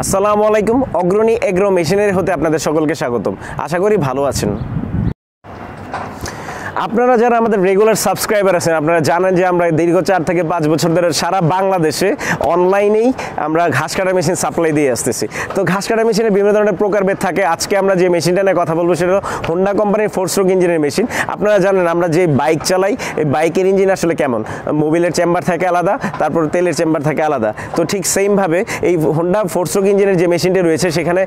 আসসালামু আলাইকুম। অগ্রণী এগ্রো মেশিনারি হতে আপনাদের সকলকে স্বাগতম। আশা করি ভালো আছেন। আপনারা যারা আমাদের রেগুলার সাবস্ক্রাইবার আছেন আপনারা জানেন যে আমরা দীর্ঘ 4 থেকে 5 বছর ধরে সারা বাংলাদেশে অনলাইনেই আমরা ঘাস কাটা মেশিন সাপ্লাই দিয়ে আসতেছি। তো ঘাস কাটা মেশিনের বিভিন্ন ধরনের প্রকারভেদ থাকে। আজকে আমরা যে মেশিনটা নিয়ে কথা বলবো সেটা হোন্ডা কোম্পানির 4 স্ট্রোক ইঞ্জিনের মেশিন। আপনারা জানেন আমরা যে বাইক চালাই এই বাইকের ইঞ্জিন আসলে কেমন, মোবিলের চেম্বার থাকে আলাদা, তারপর তেলের চেম্বার থাকে আলাদা। তো ঠিক সেমভাবে এই হোন্ডা 4 স্ট্রোক ইঞ্জিনের যে মেশিনটি রয়েছে সেখানে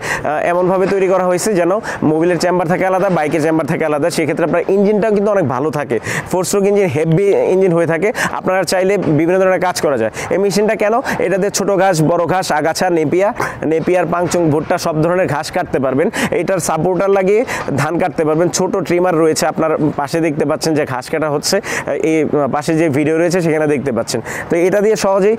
এমনভাবে তৈরি করা হয়েছে যেন মোবিলের চেম্বার থাকে আলাদা, বাইকের চেম্বার থাকে আলাদা। সেক্ষেত্রে আপনার ইঞ্জিনটাও কিন্তু অনেক ভালো থাকে। 4 স্ট্রোক ইঞ্জিন হেভি ইঞ্জিন হয়ে থাকে। আপনারা চাইলে বিভিন্ন ধরনের কাজ করা যায়। এই মেশিনটা কেন, এটাতে ছোট ঘাস, বড় ঘাস, আগাছা, নেপিয়ার, পাংচং, ভুট্টা সব ধরনের ঘাস কাটতে পারবেন। এইটার সাপোর্টার লাগিয়ে ধান কাটতে পারবেন। ছোট ট্রিমার রয়েছে, আপনার পাশে দেখতে পাচ্ছেন যে ঘাস কাটা হচ্ছে, এই পাশে যে ভিডিও রয়েছে সেখানে দেখতে পাচ্ছেন। তো এটা দিয়ে সহজেই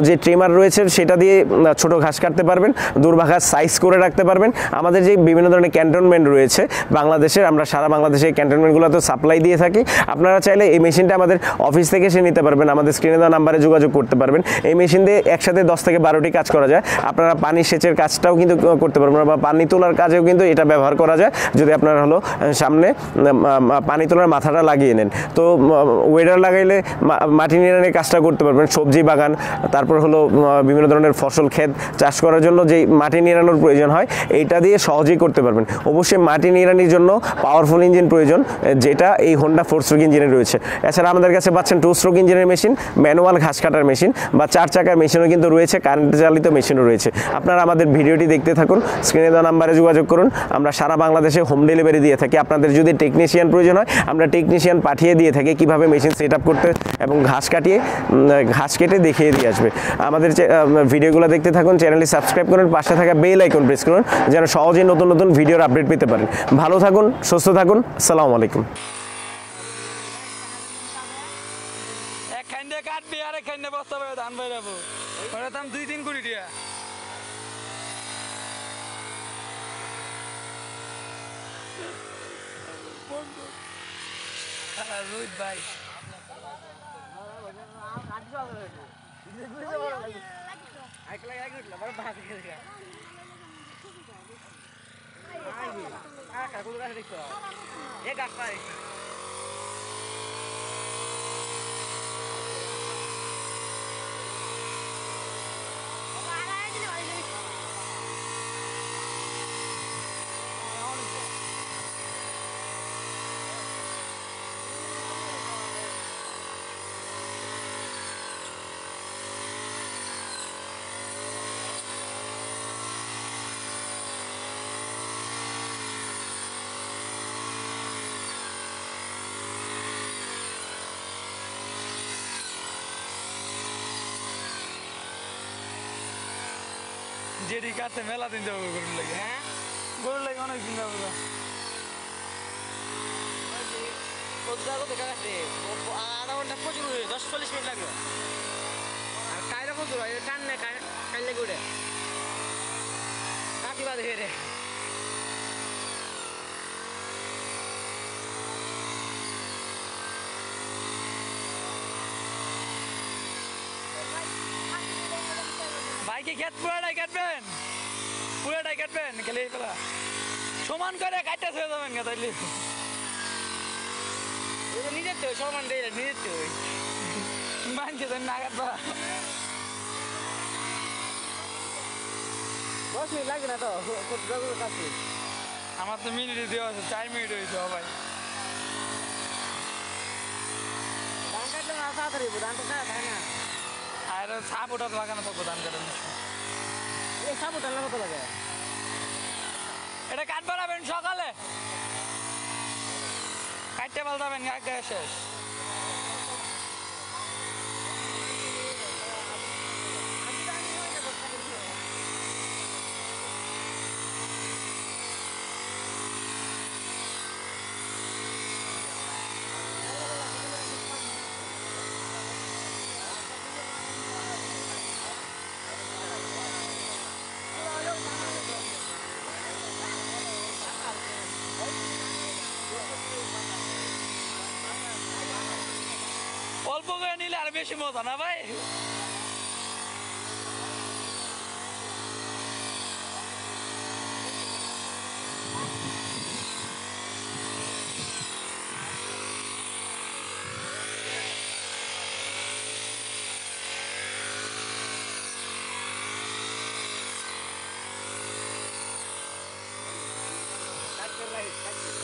যে ট্রিমার রয়েছে সেটা দিয়ে ছোট ঘাস কাটতে পারবেন, দুর্বা ঘাস সাইজ করে রাখতে পারবেন। আমাদের যে বিভিন্ন ধরনের ক্যান্টনমেন্ট রয়েছে বাংলাদেশের, আমরা সারা বাংলাদেশে এই ক্যান্টনমেন্টগুলোতে সাপ্লাই দিয়ে থাকি। আপনারা চাইলে এই মেশিনটা আমাদের অফিস থেকে এসে নিতে পারবেন, আমাদের স্ক্রিনে দেওয়া নাম্বারে যোগাযোগ করতে পারবেন। এই মেশিন দিয়ে একসাথে 10 থেকে 12টি কাজ করা যায়। আপনারা পানি সেচের কাজটাও কিন্তু করতে পারবেন, বা পানি তোলার কাজেও কিন্তু এটা ব্যবহার করা যায় যদি আপনারা হলো সামনে পানি তোলার মাথাটা লাগিয়ে নেন। তো ওয়েডার লাগাইলে মাটি নিড়ানোর কাজটা করতে পারবেন। সবজি বাগান, তারপর হলো বিভিন্ন ধরনের ফসল ক্ষেত চাষ করার জন্য যেই মাটি নিড়ানোর প্রয়োজন হয় এইটা দিয়ে সহজেই করতে পারবেন। অবশ্যই মাটি নিড়ানির জন্য পাওয়ারফুল ইঞ্জিন প্রয়োজন, যেটা এই হোন্ডা 4 স্ট্রোক ইঞ্জিনের রয়েছে। এছাড়া আমাদের কাছে পাচ্ছেন 2 স্ট্রোক ইঞ্জিনের মেশিন, ম্যানুয়াল ঘাস কাটার মেশিন বা 4 চাকার মেশিনও কিন্তু রয়েছে, কারেন্ট চালিত মেশিনও রয়েছে। আপনারা আমাদের ভিডিওটি দেখতে থাকুন, স্ক্রিনে দেওয়া নাম্বারে যোগাযোগ করুন। আমরা সারা বাংলাদেশে হোম ডেলিভারি দিয়ে থাকি। আপনাদের যদি টেকনিশিয়ান প্রয়োজন হয় আমরা টেকনিশিয়ান পাঠিয়ে দিয়ে থাকি কীভাবে মেশিন সেট আপ করতে এবং ঘাস কেটে দেখিয়ে দিয়ে আসবে। আমাদের ভিডিওগুলো দেখতে থাকুন, চ্যানেলটি সাবস্ক্রাইব করুন, পাশে থাকা বেল আইকন প্রেস করুন যেন সহজেই নতুন নতুন ভিডিওর আপডেট পেতে পারেন। ভালো থাকুন, সুস্থ থাকুন। আসসালামু আলাইকুম। কাটবি আর এখানে বস্তা পাবে ধান বাইরাবো, ওটা দাম 2-3 কোটি টাকা। রোহিত ভাই যেটি কাটতে মেলা দিন যাবো গরুর লাগে। হ্যাঁ গরুর লাগে অনেক দিন যাবো। আধা ঘন্টা প্রচুর 10-40 মিনিট লাগবে। আর কায়রা প্রচুর হয়, টান নেই কাইলে করে কাটি বাদ হয়ে রে। বাইকে ক্ষেত পুরাটাই কাটবেন খেলে পেলা সমান করে কাটতে হয়ে যাবেন গা, তাইলে নিজের তো সমান দেয়, নিজের তো মানছে না কাটবা। 10 মিনিট লাগবে না তো কাছে। আমার তো মিনিট দেওয়া আছে, 4 মিনিট হয়েছে ভাই। ধান কাটলে না তাড়াতাড়ি ধানটা থাকে না। আর সাপ ওটা লাগানো থাকবো ধান কাটার মেশিন। এই সাপোর্টার না কত লাগে? এটা কাটবা যাবেন সকালে, কাটতে পাল্টাবেন আগে শেষ। অল্প করে নিলে আর বেশি মজা না ভাই। কাটছে